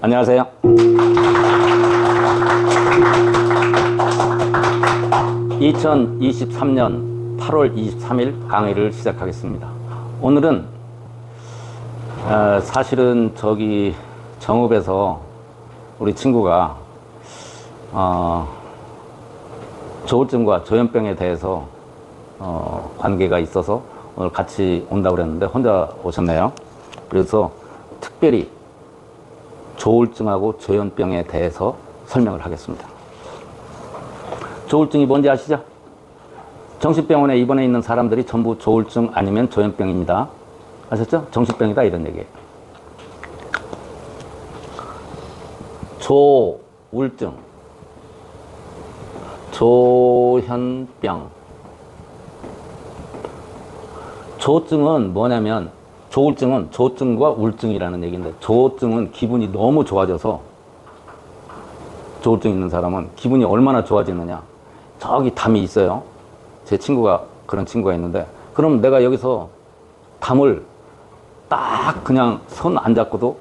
안녕하세요. 2023년 8월 23일 강의를 시작하겠습니다. 오늘은 사실은 저기 정읍에서 우리 친구가 조울증과 조현병에 대해서 관계가 있어서 오늘 같이 온다고 그랬는데 혼자 오셨네요. 그래서 특별히 조울증하고 조현병에 대해서 설명을 하겠습니다. 조울증이 뭔지 아시죠? 정신병원에 입원해 있는 사람들이 전부 조울증 아니면 조현병입니다. 아셨죠? 정신병이다 이런 얘기예요. 조울증, 조현병. 조증은 뭐냐면 조울증은 조증과 울증이라는 얘기인데, 조증은 기분이 너무 좋아져서, 조울증 있는 사람은 기분이 얼마나 좋아지느냐. 저기 담이 있어요. 제 친구가 그런 친구가 있는데, 그럼 내가 여기서 담을 딱 그냥 손 안 잡고도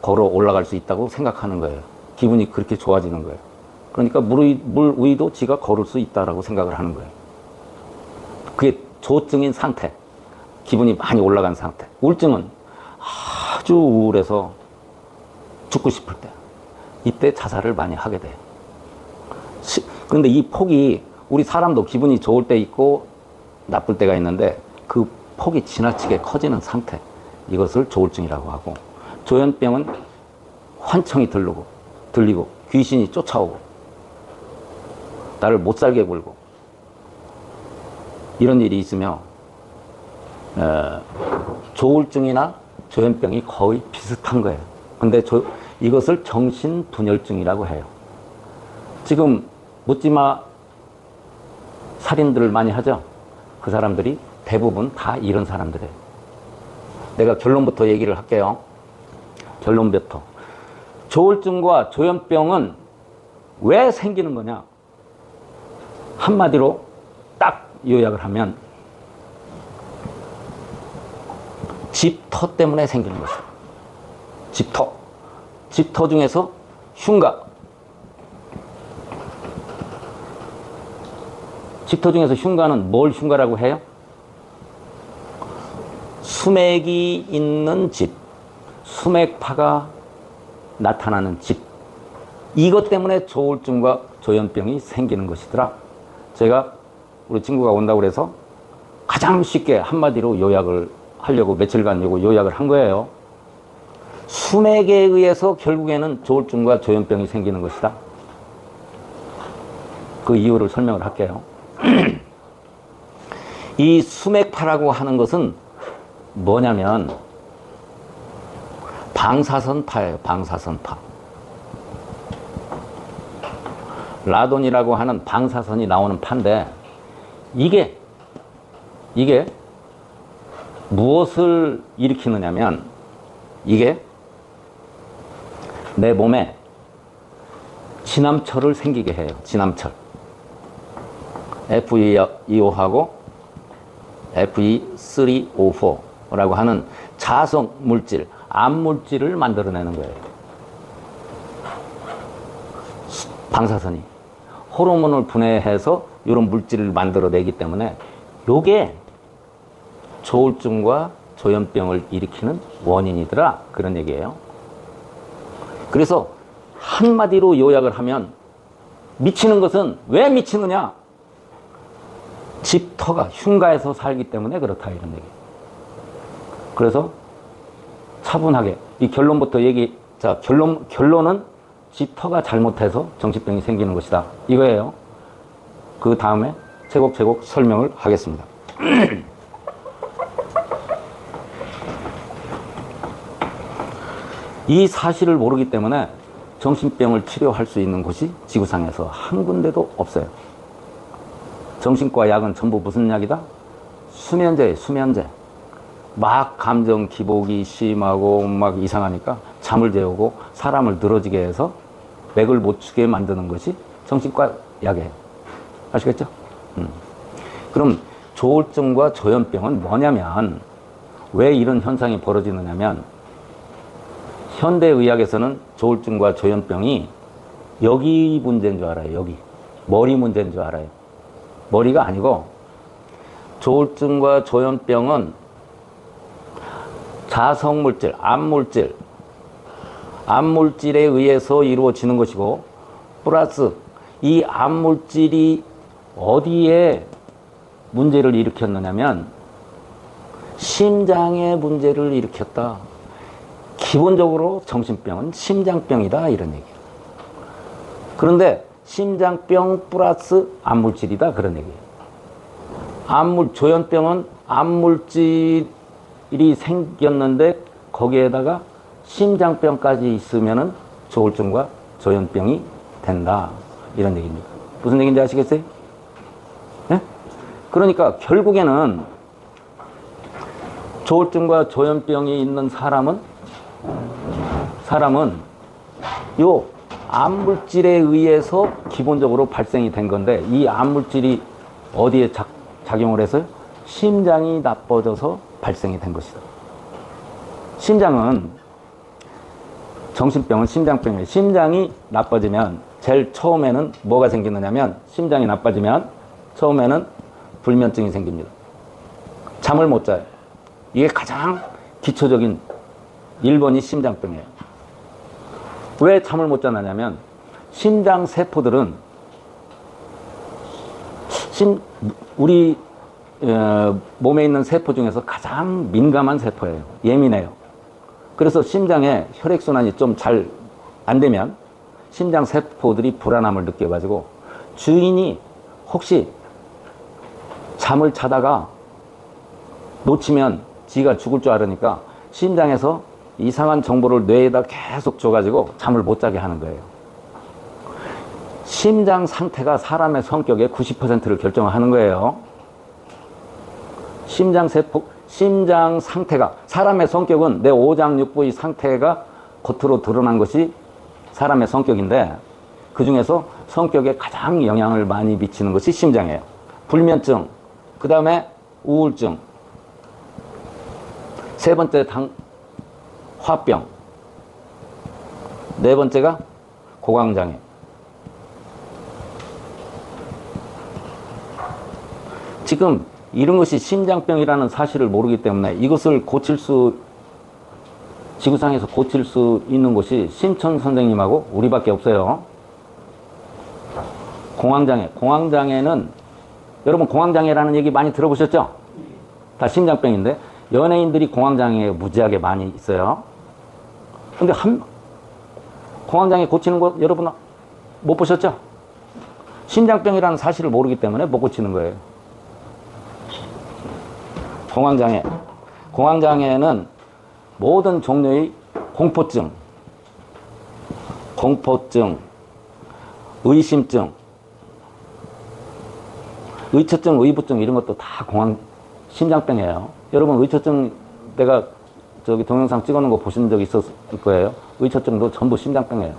걸어 올라갈 수 있다고 생각하는 거예요. 기분이 그렇게 좋아지는 거예요. 그러니까 물 위도 지가 걸을 수 있다라고 생각을 하는 거예요. 그게 조증인 상태. 기분이 많이 올라간 상태. 우울증은 아주 우울해서 죽고 싶을 때, 이때 자살을 많이 하게 돼요. 그런데 이 폭이, 우리 사람도 기분이 좋을 때 있고 나쁠 때가 있는데 그 폭이 지나치게 커지는 상태, 이것을 조울증이라고 하고, 조현병은 환청이 들리고 귀신이 쫓아오고 나를 못 살게 굴고 이런 일이 있으며, 조울증이나 조현병이 거의 비슷한 거예요. 근데 이것을 정신분열증이라고 해요. 지금 묻지마 살인들을 많이 하죠. 그 사람들이 대부분 다 이런 사람들이에요. 내가 결론부터 얘기를 할게요. 결론부터. 조울증과 조현병은 왜 생기는 거냐? 한마디로 딱 요약을 하면 집터 때문에 생기는 것이에요. 집터 중에서 흉가. 집터 중에서 흉가는 뭘 흉가라고 해요? 수맥이 있는 집, 수맥파가 나타나는 집. 이것 때문에 조울증과 조현병이 생기는 것이더라. 제가 우리 친구가 온다고 그래서 가장 쉽게 한마디로 요약을 하려고 며칠간 요약을 한 거예요. 수맥에 의해서 결국에는 조울증과 조현병이 생기는 것이다. 그 이유를 설명을 할게요. 이 수맥파라고 하는 것은 뭐냐면 방사선파예요. 방사선파. 라돈이라고 하는 방사선이 나오는 파인데, 이게 무엇을 일으키느냐면, 이게 내 몸에 진암철을 생기게 해요. 진암철. Fe2O 하고 Fe3O4라고 하는 자성 물질, 암물질을 만들어내는 거예요. 방사선이 호르몬을 분해해서 이런 물질을 만들어내기 때문에 요게 조울증과 조현병을 일으키는 원인이더라, 그런 얘기예요. 그래서 한마디로 요약을 하면, 미치는 것은 왜 미치느냐? 집터가 흉가에서 살기 때문에 그렇다, 이런 얘기. 그래서 차분하게 이 결론부터 자, 결론은 집터가 잘못해서 정신병이 생기는 것이다, 이거예요. 그 다음에 제곡제곡 설명을 하겠습니다. 이 사실을 모르기 때문에 정신병을 치료할 수 있는 곳이 지구상에서 한 군데도 없어요. 정신과 약은 전부 무슨 약이다? 수면제예요. 수면제. 막 감정 기복이 심하고 막 이상하니까 잠을 재우고 사람을 늘어지게 해서 맥을 못 추게 만드는 것이 정신과 약이에요. 아시겠죠? 그럼 조울증과 조현병은 뭐냐면, 왜 이런 현상이 벌어지느냐면, 현대의학에서는 조울증과 조현병이 여기 문제인 줄 알아요. 여기. 머리 문제인 줄 알아요. 머리가 아니고 조울증과 조현병은 자성물질, 암물질에 의해서 이루어지는 것이고 플러스 이 암물질이 어디에 문제를 일으켰느냐면 심장에 문제를 일으켰다. 기본적으로 정신병은 심장병이다 이런 얘기예요. 그런데 심장병 플러스 암물질이다 그런 얘기예요. 조현병은 암물질이 생겼는데 거기에다가 심장병까지 있으면은 조울증과 조현병이 된다 이런 얘기입니다. 무슨 얘기인지 아시겠어요? 네? 그러니까 결국에는 조울증과 조현병이 있는 사람은 요 암물질에 의해서 기본적으로 발생이 된 건데 이 암물질이 어디에 작용을 해서요? 심장이 나빠져서 발생이 된 것이다. 정신병은 심장병이에요. 심장이 나빠지면 제일 처음에는 뭐가 생기느냐면 심장이 나빠지면 처음에는 불면증이 생깁니다. 잠을 못 자요. 이게 가장 기초적인 1번이 심장병이에요. 왜 잠을 못 자느냐면 심장 세포들은 우리 몸에 있는 세포 중에서 가장 민감한 세포예요. 예민해요. 그래서 심장에 혈액순환이 좀 잘 안 되면 심장 세포들이 불안함을 느껴가지고 주인이 혹시 잠을 자다가 놓치면 지가 죽을 줄 알으니까 심장에서 이상한 정보를 뇌에다 계속 줘가지고 잠을 못 자게 하는 거예요. 심장 상태가 사람의 성격의 90%를 결정하는 거예요. 심장 상태가, 사람의 성격은 내 오장육부의 상태가 겉으로 드러난 것이 사람의 성격인데 그 중에서 성격에 가장 영향을 많이 미치는 것이 심장이에요. 불면증, 그 다음에 우울증, 세 번째 화병, 네 번째가 고강장애. 지금 이런 것이 심장병이라는 사실을 모르기 때문에 이것을 지구상에서 고칠 수 있는 곳이 심천 선생님하고 우리밖에 없어요. 공황장애는 여러분 공황장애라는 얘기 많이 들어보셨죠? 다 심장병인데 연예인들이 공황장애에 무지하게 많이 있어요. 근데 공황장애 고치는 거 여러분 못 보셨죠? 심장병이라는 사실을 모르기 때문에 못 고치는 거예요. 공황장애는 모든 종류의 공포증, 의심증, 의처증, 의부증 이런 것도 다 심장병이에요. 여러분 의처증 내가 동영상 찍어놓은 거 보신 적 있었을 거예요. 의처증도 전부 심장병이에요.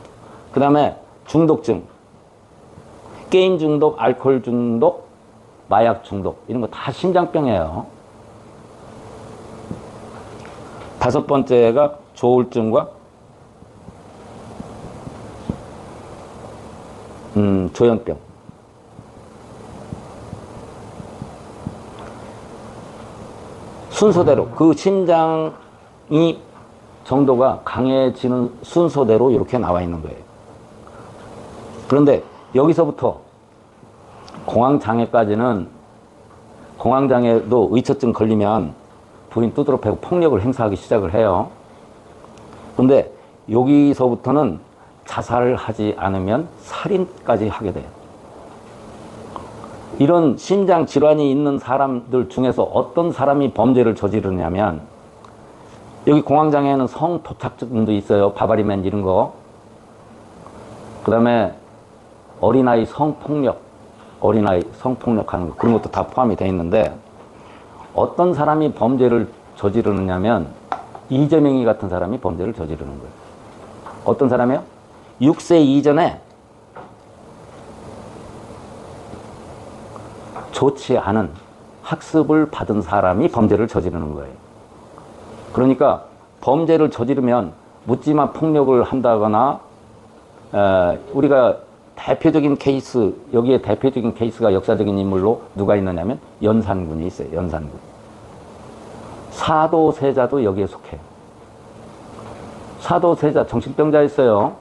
그 다음에 중독증, 게임 중독, 알코올 중독, 마약 중독 이런 거 다 심장병이에요. 다섯 번째가 조울증과 조현병. 순서대로 그 심장이 정도가 강해지는 순서대로 이렇게 나와 있는 거예요. 그런데 여기서부터 공황장애까지는 공황장애도 의처증 걸리면 부인 두드러 패고 폭력을 행사하기 시작을 해요. 그런데 여기서부터는 자살을 하지 않으면 살인까지 하게 돼요. 이런 심장 질환이 있는 사람들 중에서 어떤 사람이 범죄를 저지르냐면 여기 공황장애에는 성토착증도 있어요. 바바리맨 이런 거. 그 다음에 어린아이 성폭력하는 거 그런 것도 다 포함이 되어 있는데 어떤 사람이 범죄를 저지르느냐면 이재명이 같은 사람이 범죄를 저지르는 거예요. 어떤 사람이요? 6세 이전에 좋지 않은 학습을 받은 사람이 범죄를 저지르는 거예요. 그러니까 범죄를 저지르면 묻지마 폭력을 한다거나, 우리가 대표적인 케이스, 여기에 대표적인 케이스가 역사적인 인물로 누가 있느냐면 연산군이 있어요. 연산군. 사도세자도 여기에 속해요. 사도세자 정신병자 있어요.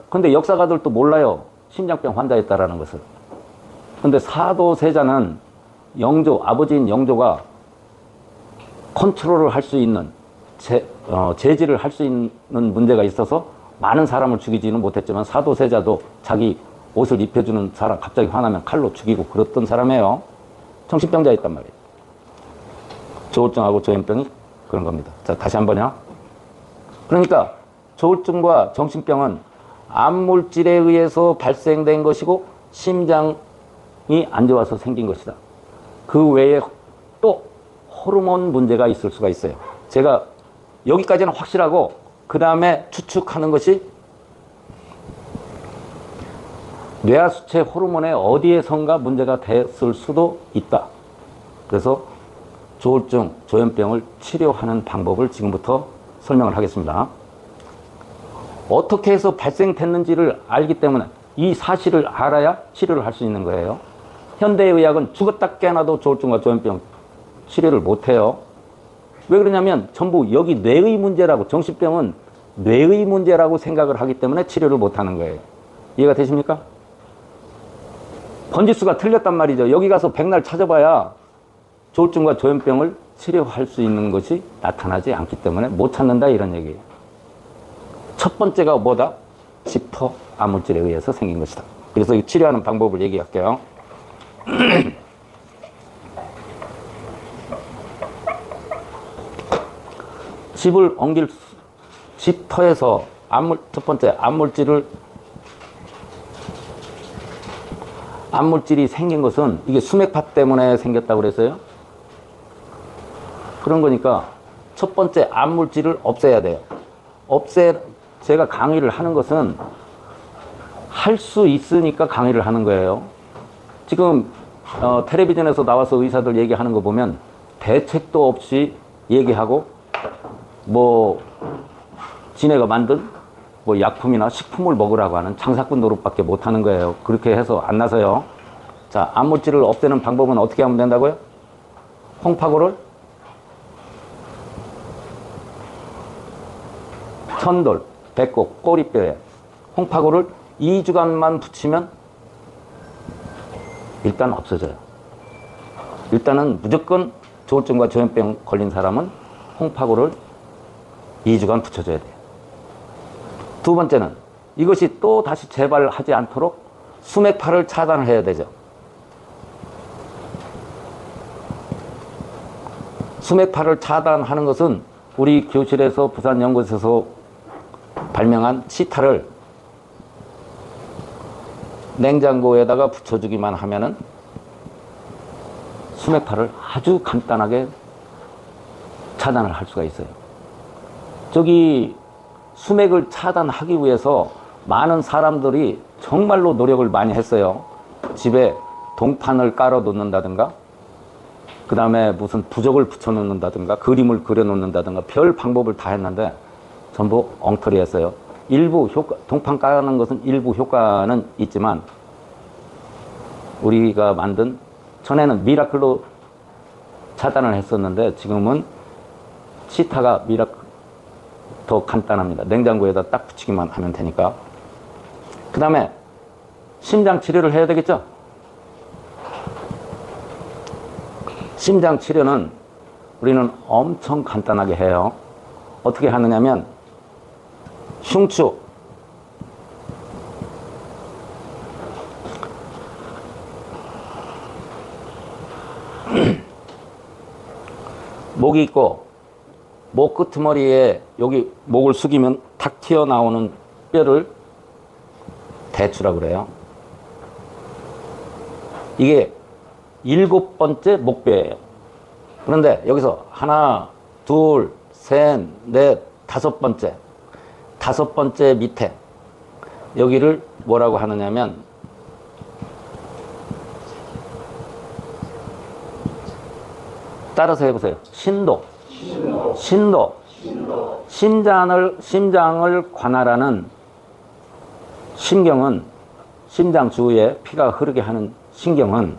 근데 역사가들도 몰라요. 심장병 환자였다라는 것을. 근데 사도세자는 아버지인 영조가 컨트롤을 할 수 있는, 제지를 할 수 있는 문제가 있어서 많은 사람을 죽이지는 못했지만 사도세자도 자기 옷을 입혀주는 사람 갑자기 화나면 칼로 죽이고 그랬던 사람이에요. 정신병자였단 말이에요. 조울증하고 조현병이 그런 겁니다. 자, 다시 한 번요. 그러니까 조울증과 정신병은 암물질에 의해서 발생된 것이고 심장이 안 좋아서 생긴 것이다. 그 외에 또 호르몬 문제가 있을 수가 있어요. 제가 여기까지는 확실하고 그 다음에 추측하는 것이 뇌하수체 호르몬의 어디에선가 문제가 됐을 수도 있다. 그래서 조울증, 조현병을 치료하는 방법을 지금부터 설명을 하겠습니다. 어떻게 해서 발생됐는지를 알기 때문에 이 사실을 알아야 치료를 할 수 있는 거예요. 현대의학은 죽었다 깨어나도 조울증과 조현병 치료를 못해요. 왜 그러냐면 전부 여기 뇌의 문제라고, 정신병은 뇌의 문제라고 생각을 하기 때문에 치료를 못하는 거예요. 이해가 되십니까? 번지수가 틀렸단 말이죠. 여기 가서 백날 찾아봐야 조울증과 조현병을 치료할 수 있는 것이 나타나지 않기 때문에 못 찾는다, 이런 얘기예요. 첫 번째가 뭐다? 지퍼 암물질에 의해서 생긴 것이다. 그래서 이 치료하는 방법을 얘기할게요. 집을 옮길 지퍼에서 첫 번째 암물질이 생긴 것은 이게 수맥파 때문에 생겼다고 그랬어요. 그런 거니까 첫 번째 암물질을 없애야 돼요. 제가 강의를 하는 것은 할 수 있으니까 강의를 하는 거예요. 지금 텔레비전에서 나와서 의사들 얘기하는 거 보면 대책도 없이 얘기하고 지네가 만든 약품이나 식품을 먹으라고 하는 장사꾼 노릇밖에 못 하는 거예요. 그렇게 해서 안 나서요. 자, 암물질을 없애는 방법은 어떻게 하면 된다고요? 홍파고를 천돌, 배꼽, 꼬리뼈에 홍파고를 2주간만 붙이면 일단 없어져요. 일단은 무조건 조울증과 조현병 걸린 사람은 홍파고를 2주간 붙여줘야 돼요. 두 번째는 이것이 또 다시 재발하지 않도록 수맥파를 차단을 해야 되죠. 수맥파를 차단하는 것은 우리 교실에서 부산연구소에서 발명한 시타를 냉장고에다가 붙여주기만 하면은 수맥파를 아주 간단하게 차단을 할 수가 있어요. 저기 수맥을 차단하기 위해서 많은 사람들이 정말로 노력을 많이 했어요. 집에 동판을 깔아 놓는다든가, 그 다음에 무슨 부적을 붙여 놓는다든가, 그림을 그려 놓는다든가, 별 방법을 다 했는데 전부 엉터리였어요. 일부 동판 깔아놓는 것은 일부 효과는 있지만, 우리가 만든, 전에는 미라클로 차단을 했었는데 지금은 시타가 더 간단합니다. 냉장고에다 딱 붙이기만 하면 되니까. 그 다음에 심장 치료를 해야 되겠죠? 심장 치료는 우리는 엄청 간단하게 해요. 어떻게 하느냐면 흉추, 목이 있고 목 끄트머리에 여기 목을 숙이면 탁 튀어나오는 뼈를 대추라고 그래요. 이게 7번째 목뼈예요. 그런데 여기서 하나, 둘, 셋, 넷, 5번째, 5번째 밑에 여기를 뭐라고 하느냐면 따라서 해보세요. 신도. 심장을 관할하는 신경은, 심장 주위에 피가 흐르게 하는 신경은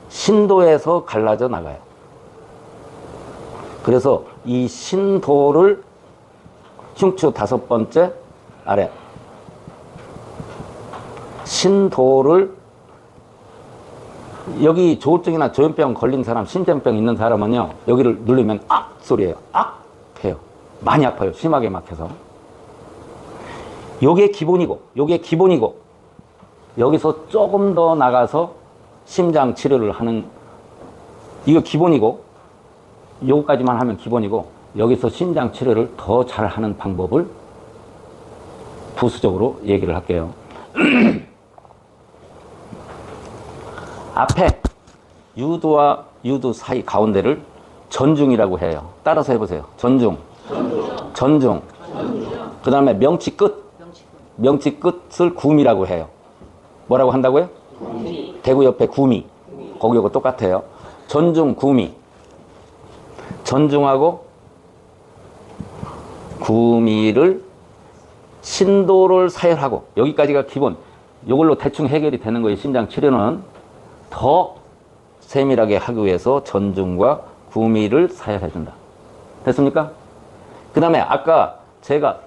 신도에서 갈라져 나가요. 그래서 이 신도를 흉추 5번째 아래, 신도를, 여기 조울증이나 조현병 걸린 사람, 심장병 있는 사람은요, 여기를 누르면 악 소리예요. 악 해요. 많이 아파요. 심하게 막혀서. 요게 기본이고, 요게 기본이고, 여기서 조금 더 나가서 심장 치료를 하는, 이거 기본이고, 요거까지만 하면 기본이고, 여기서 심장 치료를 더 잘하는 방법을 부수적으로 얘기를 할게요. 앞에 유두와 유두 사이 가운데를 전중이라고 해요. 따라서 해보세요. 전중. 전중. 그 다음에 명치 끝. 명치 끝을 구미라고 해요. 뭐라고 한다고요? 구미. 대구 옆에 구미. 거기하고 똑같아요. 전중, 구미. 전중하고 구미를 신도를 사열하고, 여기까지가 기본. 이걸로 대충 해결이 되는 거예요. 심장 치료는. 더 세밀하게 하기 위해서 전중과 구미를 사열해준다. 됐습니까? 그 다음에 아까 제가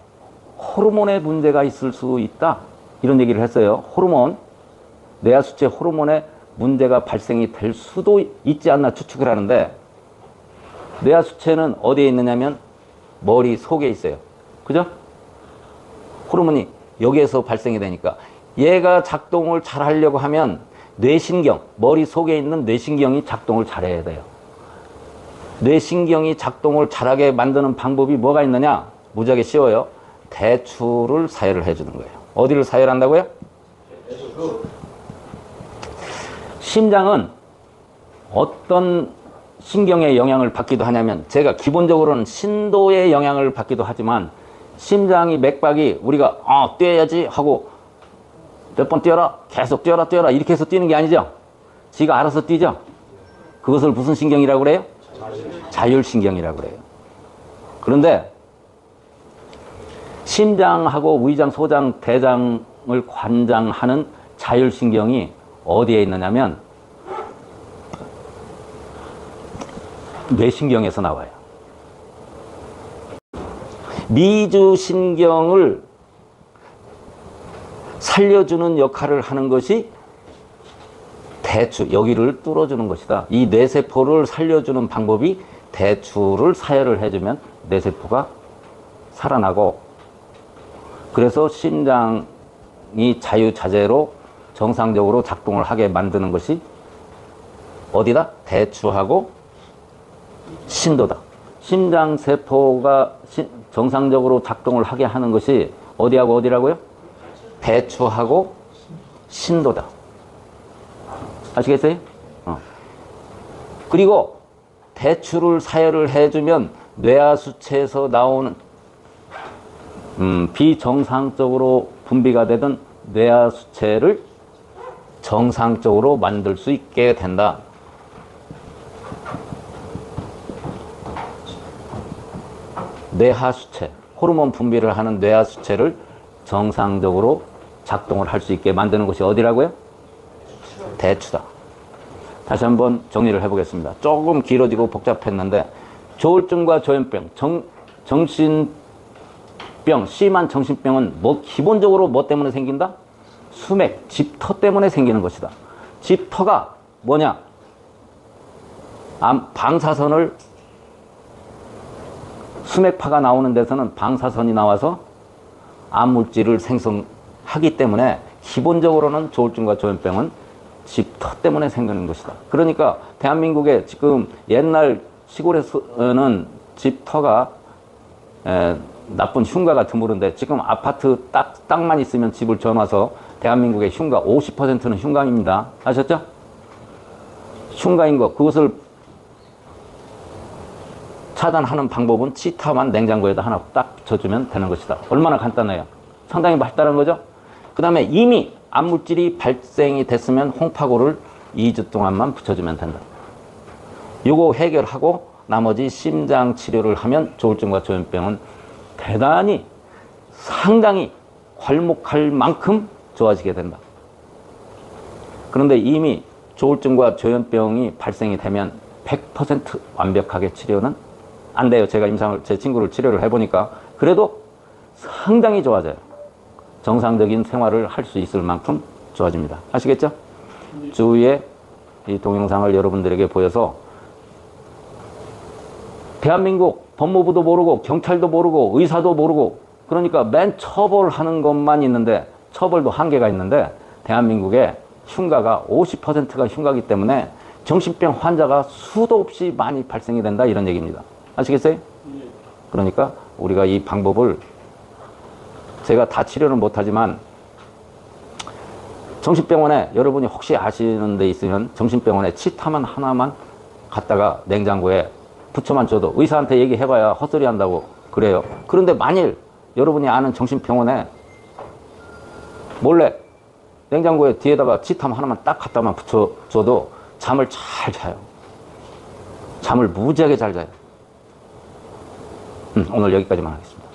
호르몬에 문제가 있을 수 있다, 이런 얘기를 했어요. 호르몬, 뇌하수체 호르몬에 문제가 발생이 될 수도 있지 않나 추측을 하는데, 뇌하수체는 어디에 있느냐면 머리 속에 있어요. 그죠? 호르몬이 여기에서 발생이 되니까 얘가 작동을 잘 하려고 하면 뇌신경, 머리 속에 있는 뇌신경이 작동을 잘해야 돼요. 뇌신경이 작동을 잘하게 만드는 방법이 뭐가 있느냐? 무지하게 쉬워요. 대추를 사열을 해주는 거예요. 어디를 사열한다고요? 대추. 심장은 어떤 신경의 영향을 받기도 하냐면, 제가 기본적으로는 신도의 영향을 받기도 하지만, 심장이 맥박이 우리가 뛰어야지 하고 몇 번 뛰어라, 계속 뛰어라 이렇게 해서 뛰는 게 아니죠. 지가 알아서 뛰죠. 그것을 무슨 신경이라고 그래요? 자율신경이라고 그래요. 그런데 심장하고 위장, 소장, 대장을 관장하는 자율신경이 어디에 있느냐면 뇌신경에서 나와요. 미주신경을 살려주는 역할을 하는 것이 대추, 여기를 뚫어주는 것이다. 이 뇌세포를 살려주는 방법이 대추를 사열을 해주면 뇌세포가 살아나고, 그래서 심장이 자유자재로 정상적으로 작동을 하게 만드는 것이 어디다? 대추하고 신도다. 심장세포가 정상적으로 작동을 하게 하는 것이 어디하고 어디라고요? 대추하고 신도다. 아시겠어요? 그리고 대추를 사열을 해주면 뇌하수체에서 나오는 비정상적으로 분비가 되던 뇌하수체를 정상적으로 만들 수 있게 된다. 뇌하수체, 호르몬 분비를 하는 뇌하수체를 정상적으로 작동을 할 수 있게 만드는 것이 어디라고요? 대추다. 다시 한번 정리를 해보겠습니다. 조금 길어지고 복잡했는데, 조울증과 조현병, 정신병, 심한 정신병은 기본적으로 뭐 때문에 생긴다? 수맥, 집터 때문에 생기는 것이다. 집터가 뭐냐? 방사선을, 수맥파가 나오는 데서는 방사선이 나와서 암물질을 생성하기 때문에 기본적으로는 조울증과 조현병은 집터 때문에 생기는 것이다. 그러니까 대한민국에 지금 옛날 시골에서는 집터가 나쁜 흉가가 드무른데, 지금 아파트 땅만 있으면 집을 지어놔서 대한민국의 흉가 50%는 흉가입니다. 아셨죠? 흉가인 거, 그것을 차단하는 방법은 치타만 냉장고에다 하나 딱 붙여주면 되는 것이다. 얼마나 간단해요. 상당히 발달한 거죠. 그 다음에 이미 암물질이 발생이 됐으면 홍파고를 2주 동안만 붙여주면 된다. 요거 해결하고 나머지 심장 치료를 하면 조울증과 조현병은 대단히 상당히 괄목할 만큼 좋아지게 된다. 그런데 이미 조울증과 조현병이 발생이 되면 100% 완벽하게 치료는 안 돼요. 제가 제 친구를 치료를 해보니까 그래도 상당히 좋아져요. 정상적인 생활을 할 수 있을 만큼 좋아집니다. 아시겠죠? 주위에 이 동영상을 여러분들에게 보여서 대한민국 법무부도 모르고 경찰도 모르고 의사도 모르고 그러니까 맨 처벌하는 것만 있는데 처벌도 한계가 있는데 대한민국에 흉가가 50%가 흉가이기 때문에 정신병 환자가 수도 없이 많이 발생이 된다 이런 얘기입니다. 아시겠어요? 그러니까 우리가 이 방법을 제가 다 치료는 못하지만 정신병원에 여러분이 혹시 아시는 데 있으면 정신병원에 치타만 하나만 갖다가 냉장고에 붙여만 줘도 의사한테 얘기해봐야 헛소리 한다고 그래요. 그런데 만일 여러분이 아는 정신병원에 몰래 냉장고에 뒤에다가 치탐 하나만 딱 갖다만 붙여줘도 잠을 잘 자요. 잠을 무지하게 잘 자요. 오늘 여기까지만 하겠습니다.